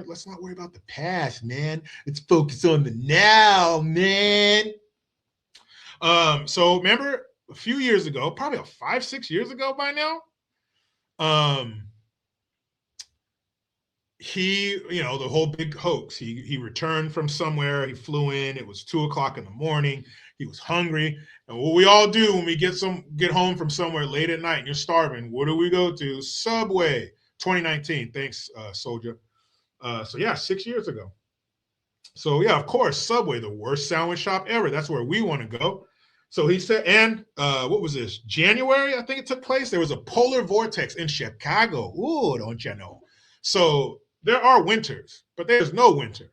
Let's not worry about the past, man. Let's focus on the now, man. So remember a few years ago, probably 5-6 years ago by now, um, the whole big hoax. He returned from somewhere. He flew in. It was 2 o'clock in the morning. He was hungry. And what we all do when we get home from somewhere late at night and you're starving, what do we go to? Subway. 2019. Thanks, Soldier. So yeah, 6 years ago. So yeah, of course, Subway, the worst sandwich shop ever. That's where we want to go. So he said, and what was this? January, I think it took place. There was a polar vortex in Chicago. Ooh, don't you know? So there are winters, but there's no winter,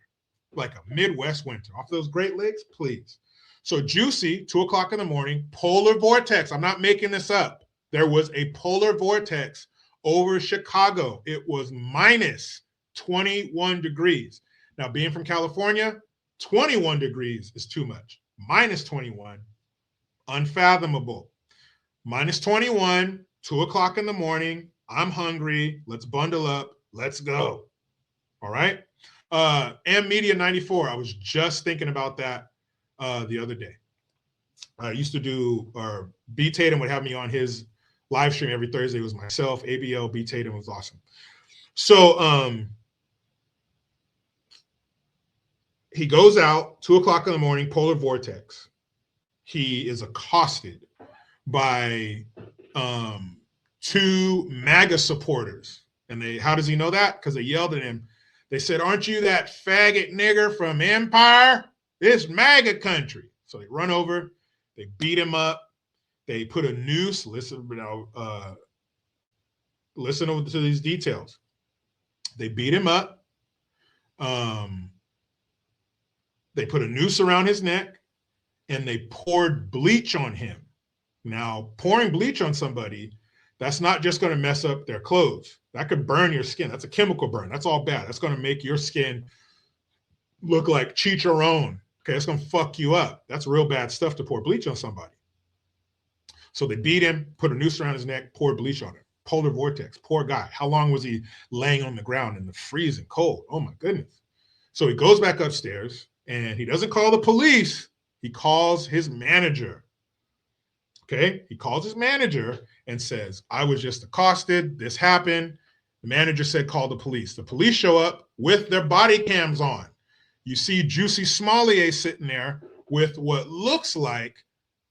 like a Midwest winter. Off those Great Lakes, please. So Jussie, 2 o'clock in the morning, polar vortex. I'm not making this up. There was a polar vortex over Chicago. It was minus 21 degrees. Now, being from California, 21 degrees is too much. Minus 21, unfathomable. Minus 21, 2 o'clock in the morning. I'm hungry. Let's bundle up. Let's go. All right. And Media 94. I was just thinking about that the other day. I used to do, or B. Tatum would have me on his live stream every Thursday. It was myself, ABL, B. Tatum. Was awesome. So he goes out, 2 o'clock in the morning, polar vortex. He is accosted by two MAGA supporters. And how does he know that? Because they yelled at him. They said, "Aren't you that faggot nigger from Empire? It's MAGA country." So they run over, they beat him up, they put a noose. Listen to these details. They beat him up. They put a noose around his neck, and they poured bleach on him. Now, pouring bleach on somebody, that's not just going to mess up their clothes. That could burn your skin. That's a chemical burn. That's all bad. That's going to make your skin look like chicharron. Okay, it's going to fuck you up. That's real bad stuff to pour bleach on somebody. So they beat him, put a noose around his neck, poured bleach on him. Polar vortex, poor guy. How long was he laying on the ground in the freezing cold? Oh my goodness. So he goes back upstairs and he doesn't call the police. He calls his manager. Okay, he calls his manager and says, "I was just accosted. This happened." The manager said, "Call the police." The police show up with their body cams on. You see Jussie Smollett sitting there with what looks like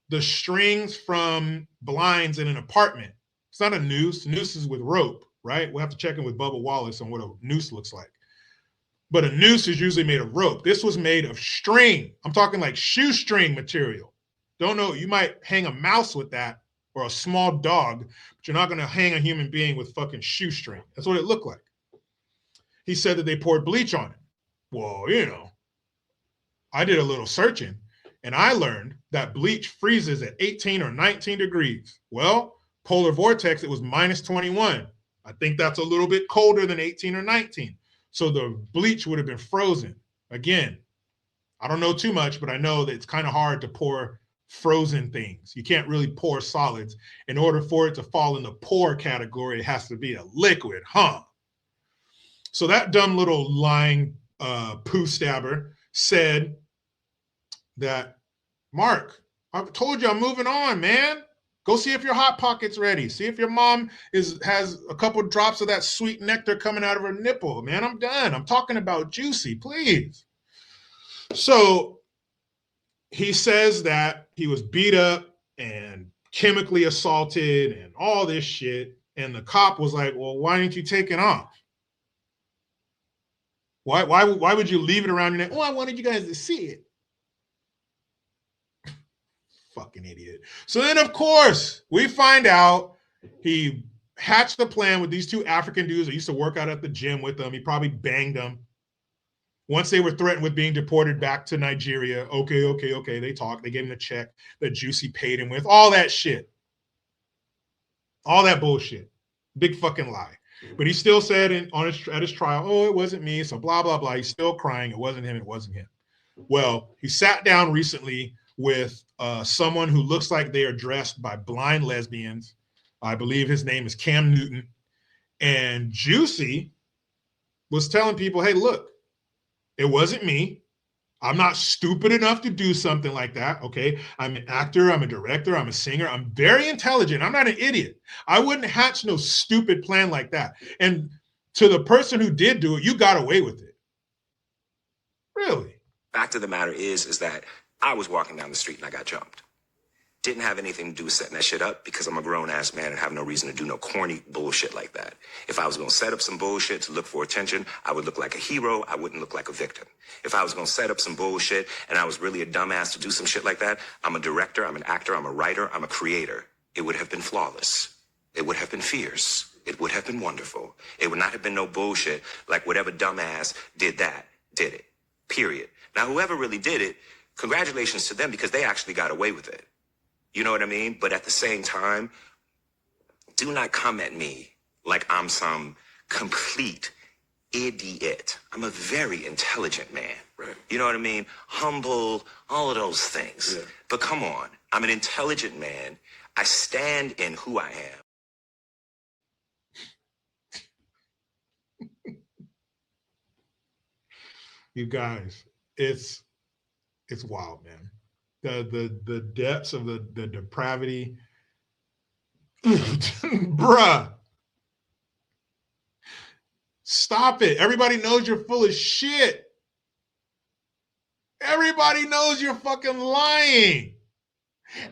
the strings from blinds in an apartment. It's not a noose. Noose is with rope, right? We'll have to check in with Bubba Wallace on what a noose looks like. But a noose is usually made of rope. This was made of string. I'm talking like shoestring material. Don't know. You might hang a mouse with that or a small dog, but you're not going to hang a human being with fucking shoestring. That's what it looked like. He said that they poured bleach on him. Well, I did a little searching and I learned that bleach freezes at 18 or 19 degrees. Well, polar vortex, it was minus 21. I think that's a little bit colder than 18 or 19. So the bleach would have been frozen. Again, I don't know too much, but I know that it's kind of hard to pour frozen things. You can't really pour solids. In order for it to fall in the pour category, it has to be a liquid, huh? So that dumb little lying poo stabber said that, "Mark, I've told you I'm moving on, man. Go see if your Hot Pocket's ready. See if your mom has a couple drops of that sweet nectar coming out of her nipple. Man, I'm done. I'm talking about Jussie, please." So he says that he was beat up and chemically assaulted and all this shit. And the cop was like, "Well, why didn't you take it off? Why would you leave it around your neck?" "Oh, I wanted you guys to see it." Fucking idiot. So then, of course, we find out he hatched a plan with these two African dudes that used to work out at the gym with them. He probably banged them. Once they were threatened with being deported back to Nigeria, okay, they talked. They gave him a check that Jussie paid him with. All that shit. All that bullshit. Big fucking lie. But he still said at his trial, "Oh, it wasn't me," so blah, blah, blah. He's still crying. It wasn't him. Well, he sat down recently with someone who looks like they are dressed by blind lesbians. I believe his name is Cam Newton. And Jussie was telling people, hey, look, it wasn't me. I'm not stupid enough to do something like that. Okay. I'm an actor. I'm a director. I'm a singer. I'm very intelligent. I'm not an idiot. I wouldn't hatch no stupid plan like that. And to the person who did do it, you got away with it. Really? Fact of the matter is that I was walking down the street and I got jumped. Didn't have anything to do with setting that shit up because I'm a grown-ass man and have no reason to do no corny bullshit like that. If I was going to set up some bullshit to look for attention, I would look like a hero. I wouldn't look like a victim. If I was going to set up some bullshit and I was really a dumbass to do some shit like that, I'm a director, I'm an actor, I'm a writer, I'm a creator. It would have been flawless. It would have been fierce. It would have been wonderful. It would not have been no bullshit like whatever dumbass did it. Period. Now, whoever really did it, congratulations to them because they actually got away with it. You know what I mean? But at the same time, do not come at me like I'm some complete idiot. I'm a very intelligent man. Right. You know what I mean? Humble, all of those things. Yeah. But come on, I'm an intelligent man. I stand in who I am. You guys, it's wild, man. The depths of the depravity. Bruh. Stop it. Everybody knows you're full of shit. Everybody knows you're fucking lying.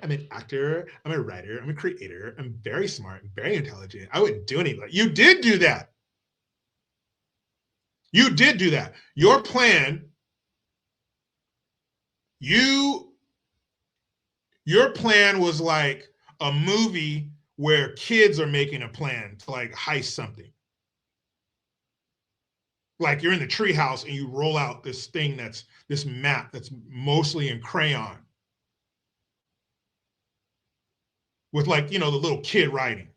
I'm an actor. I'm a writer. I'm a creator. I'm very smart. I'm very intelligent. I wouldn't do anything. You did do that. You did do that. Your plan, your plan was like a movie where kids are making a plan to like heist something. Like you're in the treehouse and you roll out this thing that's this map that's mostly in crayon. With like, you know, the little kid writing.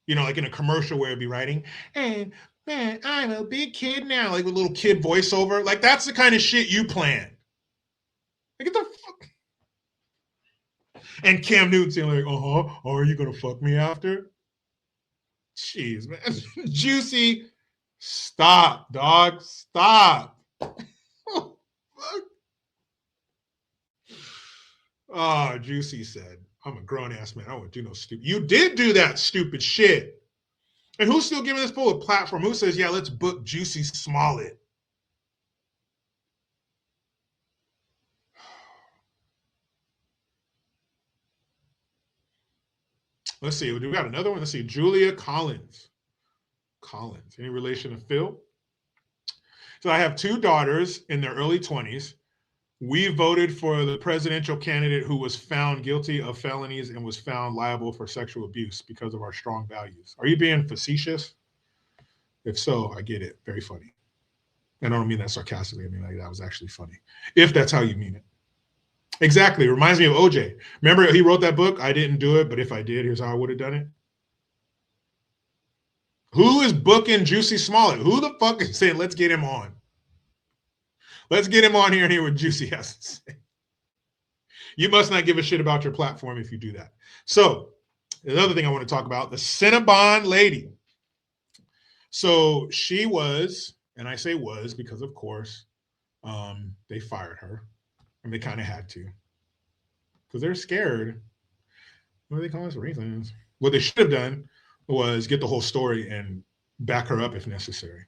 You know, like in a commercial where it'd be writing, and man, I'm a big kid now, like with little kid voiceover. Like that's the kind of shit you planned. Like, get the fuck. And Cam Newton saying like, oh, are you gonna fuck me after? Jeez, man. Jussie, stop, dog, stop. Oh, Jussie said, I'm a grown-ass man. I wouldn't do no stupid. You did do that stupid shit. And who's still giving this fool a platform? Who says, yeah, let's book Jussie Smollett? Let's see. We got another one. Let's see. Julia Collins. Collins. Any relation to Phil? So I have two daughters in their early 20s. We voted for the presidential candidate who was found guilty of felonies and was found liable for sexual abuse because of our strong values. Are you being facetious? If so, I get it. Very funny. And I don't mean that sarcastically. I mean like that was actually funny. If that's how you mean it. Exactly. It reminds me of OJ. Remember he wrote that book? I didn't do it, but if I did, here's how I would have done it. Who is booking Jussie Smollett? Who the fuck is saying, let's get him on? Let's get him on here and hear what Jussie has to say. You must not give a shit about your platform if you do that. So another thing I want to talk about, the Cinnabon lady. So she was, and I say was because of course, they fired her. And they kind of had to. Because they're scared. What do they call us? Reasons. What they should have done was get the whole story and back her up if necessary.